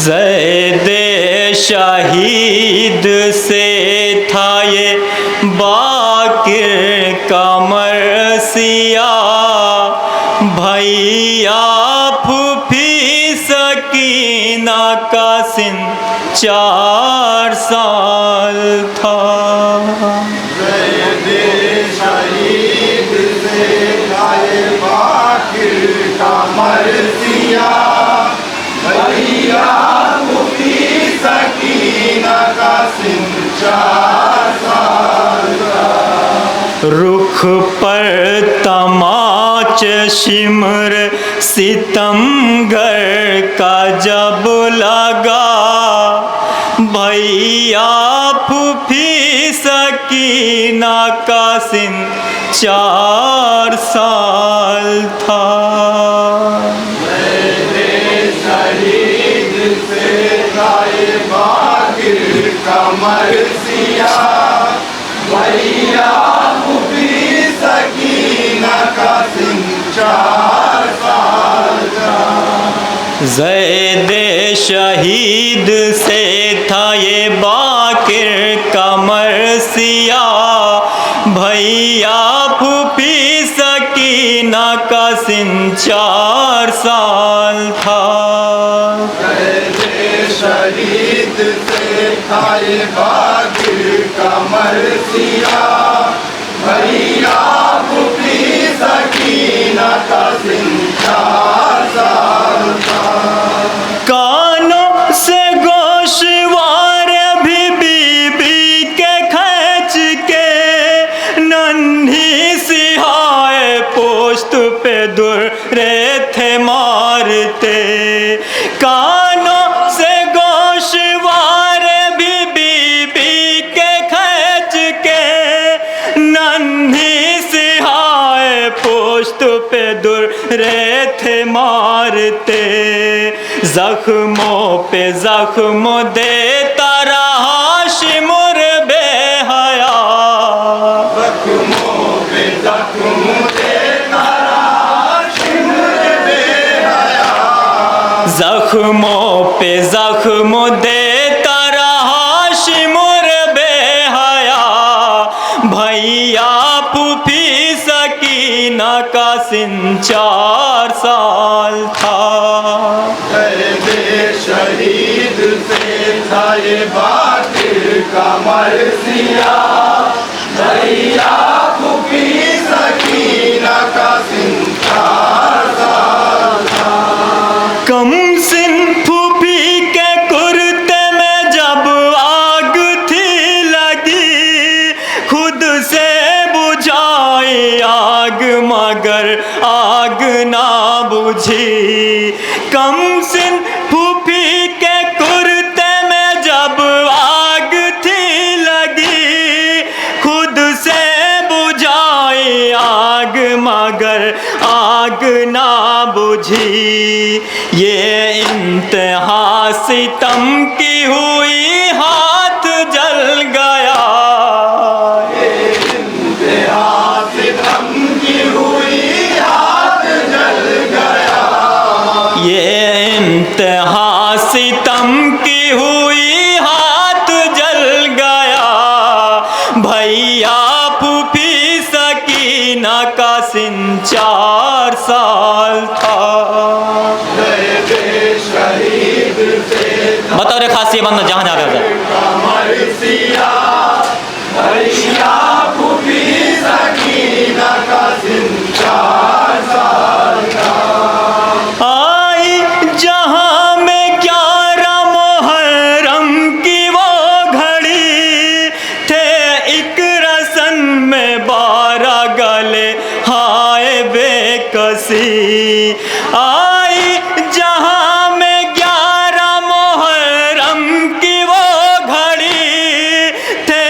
ज़ैदे शहीद से था ये बाकिर का मरसिया, भैया फूफी सकीना का सिन 4 साल था। ज़ैदे शहीद से था ये बाकिर का मरसिया, भैया फूफी सकीना का सिन 4 साल था। रुख पर तमाच शिमर सितमगर का जब लगा, भैया फूफी सकीना का सिन 4 साल था। शहीद से था ये बाकिर का मरसिया, भैया फूफी सकीना का सिन 4 साल था। ज़ैदे शहीद से था ये बाकिर का मरसिया, भैया फूफी सकीना का सिन 4 साल था। ज़ैदे शहीद से था ये बाकिर का मरसिया, भैया फूफी सकीना का सिन 4 साल था। कानों से गोशवार भी बीबी के खींच के, नन्ही सिहाए पोस्ट पे दुर्रे थे मारते। कानों से गोशवार भी बीबी के खींच के, नन्ही सिहाए पोस्ट पे दुर्रे थे मारते। जख्मों पे जख्म देता रहा शिमुर बेहया, जख्मों पे जख्म देता रहा शिमुर बेहया, जख्मों पे जख्म देता रहा शिमुर बेहया, भैया फूफी सकीना का सिन 4 साल था। ज़ैदे शहीद से था ये बाकिर का मरसिया, भैया फूफी सकीना का सिन 4 साल था। कम सिन फूफी के कुर्ते में जब आग थी लगी, खुद से बुझाई आग मगर आग ना बुझी। कम सिन फूफी के कुर्ते में जब आग थी लगी, खुद से बुझाई आग मगर आग ना बुझी। ये इंतहा सितम की हुई हाथ जल गया, ये इंतहा सितम की हुई हाथ जल गया, ये इंतहा सितम की हुई हाथ जल गया, भैया फूफी सकीना का सिन 4 साल था। ज़ैदे शहीद से बताओ रे खासी बंदा जहाँ जा रहा है। का मरसिया, भैया फूफी सकीना का सिन 4 साल था। आई जहाँ में 11 मुहर्रम की वो घड़ी, थे एक रसन में 12 गले हाय बेकसी। आई जहाँ में 11 मुहर्रम की वो घड़ी, थे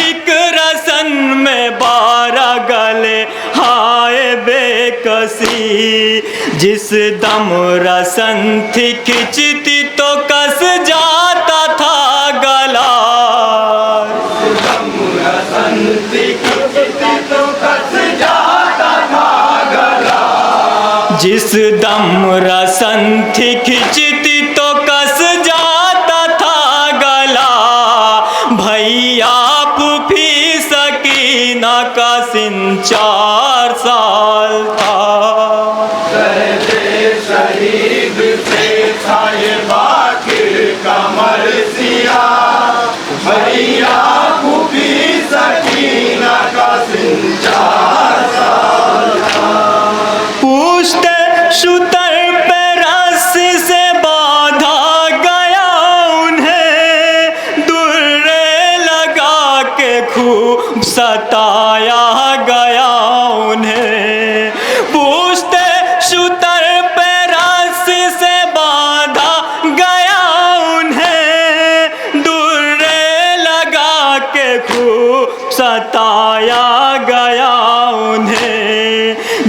एक रसन में 12 गले हाय बेकसी। जिस दम रसन थी खिंचती तो कस जाता था गला, रसन थी खिंचती तो कस जाता था गला, जिस दम रसन थी खिंचती तो कस जा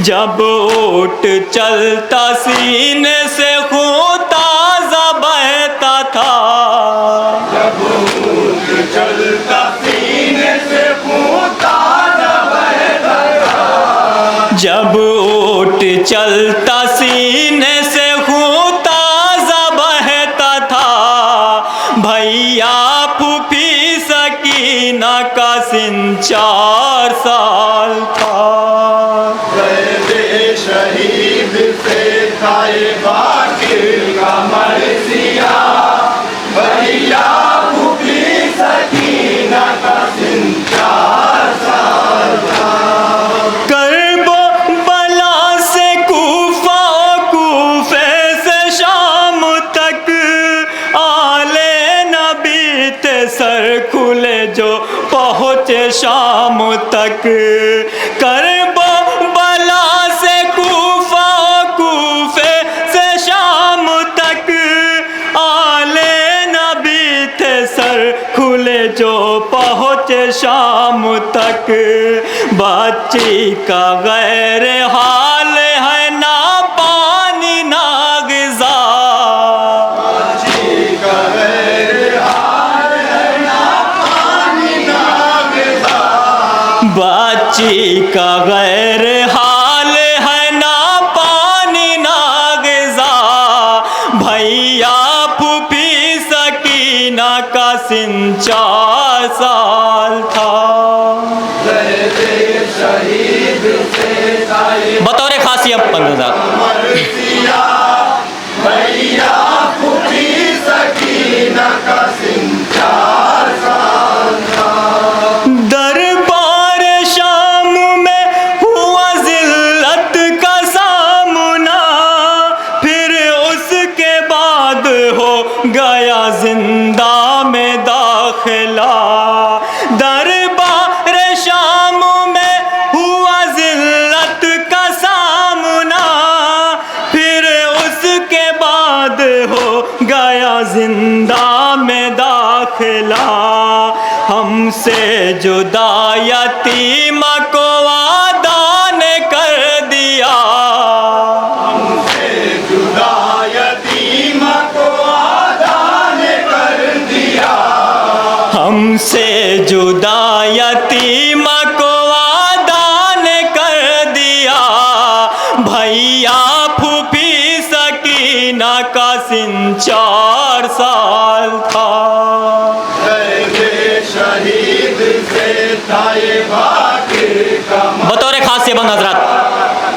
जब ऊँट चलता सीने से खून ताज़ा बहता था, जब ऊँट चलता सीने से खून ताज़ा बहता था, जब ऊँट चलता सीने से खून ताज़ा बहता था, भैया फूफी सकीना का सिन 4 साल था। शहीद से खाए बाकी का मरसिया, भैया फूफी सकीना का सिन 4 साल था। करबला से कूफा, कूफे से शाम तक आले नबी थे सर खुले जो पहुँचे शाम तक। करबला से कूफा, कूफे से शाम तक आले नबी थे सर खुले जो पहुँचे शाम तक। बच्ची का गैर हाल है ना पानी ना ग़िज़ा, बच्ची का गैर हाल है ना पानी ना ग़िज़ा, बच्ची का गैर हाल है ना पानी ना ग़िज़ा, भैया फूफी सकीना का सिन 4 साल था। शहीद से खाए बतौर खासियत 15,000। मरसिया, भैया फूफी सकीना का सिन 4 साल था। दरबार शाम में हुआ जिल्लत का सामना, फिर उसके बाद हो गया जिंदा में दाखिला। दरबार शाम में हुआ जिल्लत का सामना, फिर उसके बाद हो गया जिंदा में दाखिला। हमसे जुदा यतीम को वादा ने कर दिया, हमसे जुदा यतीम को वादा ने कर दिया, हमसे जुदा यतीम को वादा ने कर दिया, भैया फूफी सकीना का सिन 4 साल था। शहीद से थाए बाकी का बतौर खासियत हज़रात।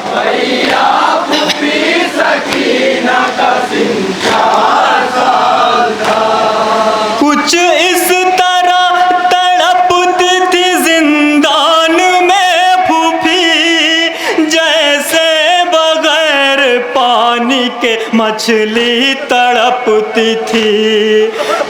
भैया फूफी सकीना का सिन 4 साल था। कुछ इस तरह तड़पती थी जिंदान में फूफी, जैसे बगैर पानी के मछली तड़पती थी।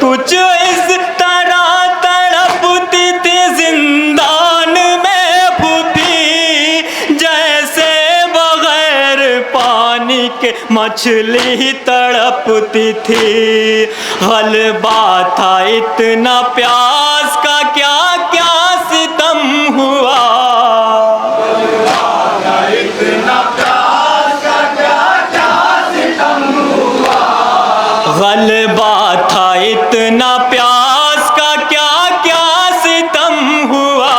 कुछ इस तरह तड़पती थी जिंदान में फूफी, जैसे बगैर पानी के मछली तड़पती थी। गलबा था इतना प्यास का क्या क्या सितम हुआ, इतना प्यास का क्या क्या सितम हुआ, गलबा था इतना प्यास का क्या क्या सितम हुआ,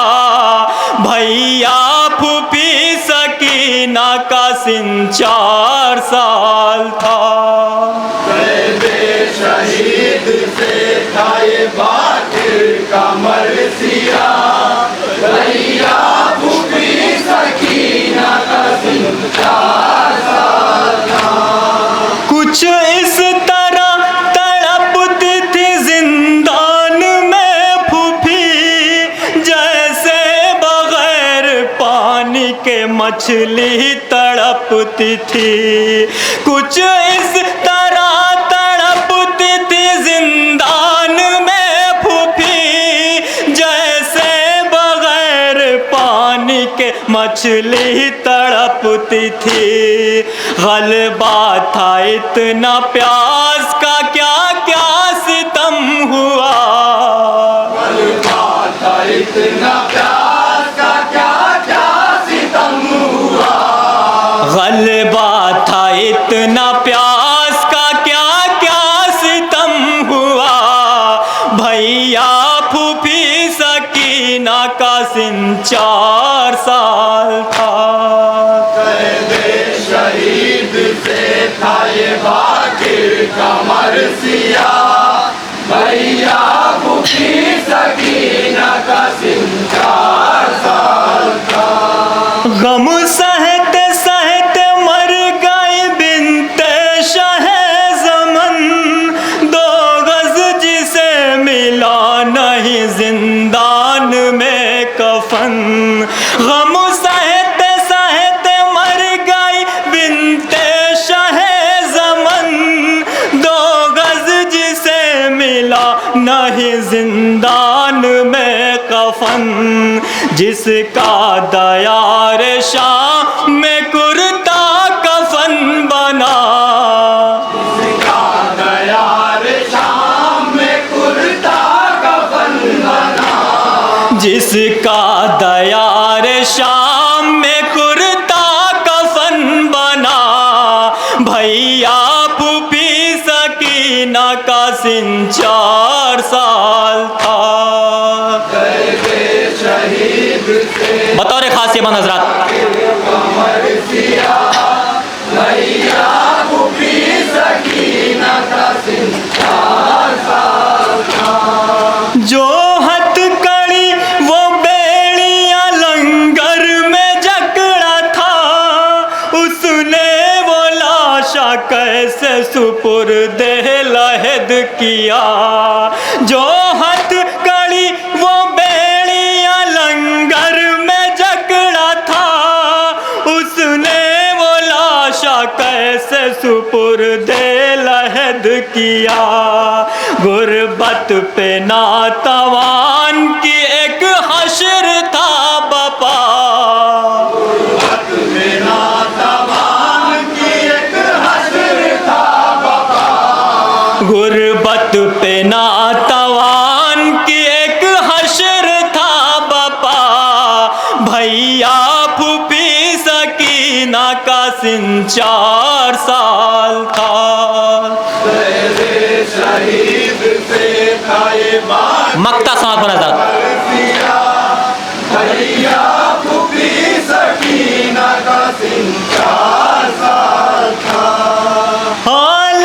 भैया फूफी सकीना का सिन 4 साल था। शहीद से खाए बाकी का मरसिया, भैया फूफी सकीना का सिन 4 साल था। कुछ इस तरह तड़पती थी जिंदान में फूफी, जैसे बगैर पानी के मछली तड़पती थी। कुछ इस तरह तड़पती थी जिंदान में फूफी, जैसे बगैर पानी के मछली तड़पती थी। गलबा था इतना प्यास का क्या क्या सितम हुआ, गलबा था इतना प्यास का क्या क्या सितम हुआ, कासिम 4 साल था। शहीद से था ये बाकिर का मरसिया, भैया भूखी सकीना कासिम 4 साल था। गम सहते सहते मर गई बिनते शाहे ज़मन, 2 गज जिसे मिला नहीं जिंदान में कफन। गम सहते सहते मर गई बिनते शाहे ज़मन, 2 गज जिसे मिला नहीं जिंदान में कफन। जिसका दयार शाम में कुर्ता कफन बना, जिसका दयार शाम में कुर्ता कफन बना, जिसका दयार शाम में कुर्ता कफन बना। भैया फूफी सकीना कासिम 4 साल था। शहीद से बतौर खास ये हज़रात, मरसिया, भैया भूखी सकीना कासिम 4 साल था। जो हथकड़ी वो बेड़ियां लंगर में जकड़ा था, उसने वो लाशा कैसे सुपुर्दे लहद किया। जो हथकड़ी वो बेड़ियां लंगर में जकड़ा था, उसने वो लाशा कैसे सुपुर्दे लहद किया। गुर्बत पे नातवान की एक हश्र था बपा, गुर्बत में नातवान की एक हश्र था बपा, गुर्बत पे नातवान की एक हश्र था बपा। भैया फूफी सकीना कासिम 4 साल था। शहीद से था ये बात मक्ता समाप्त होना था। भैया फूफी सकीना कासिम 4 साल था। हाल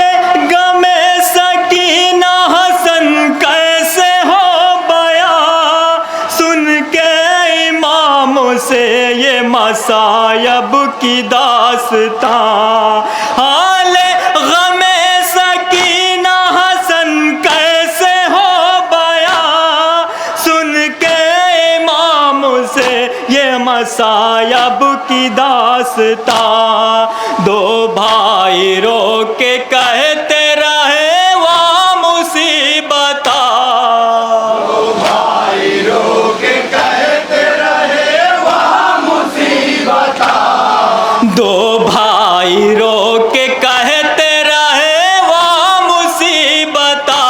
गमे सकीना हसन कैसे हो बया, सुन के इमामों से ये मसायब की दास्तां। हाल गमे सकीना हसन कैसे हो बया, सुन के इमामों से ये मसायब की दास्तां। 2 भाई रो के कहते रहे वाह मुसीबता, भाई रो के कहते रहे वहाँ मुसीबता, 2 भाई रो के कहते रहे वाह मुसीबता।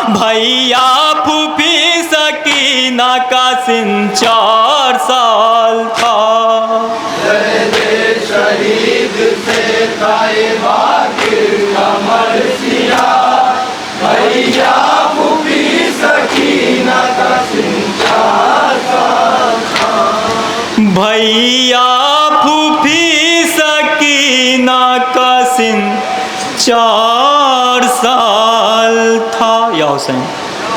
भैया फूफी सकीना कासिम 4 साल था। शहीद से था ये बाकिर का मरसिया, भैया फूफी सकीना कासिम 4 साल था। भैया फूफी सकीना कासिम 4 साल था। या हुसैन।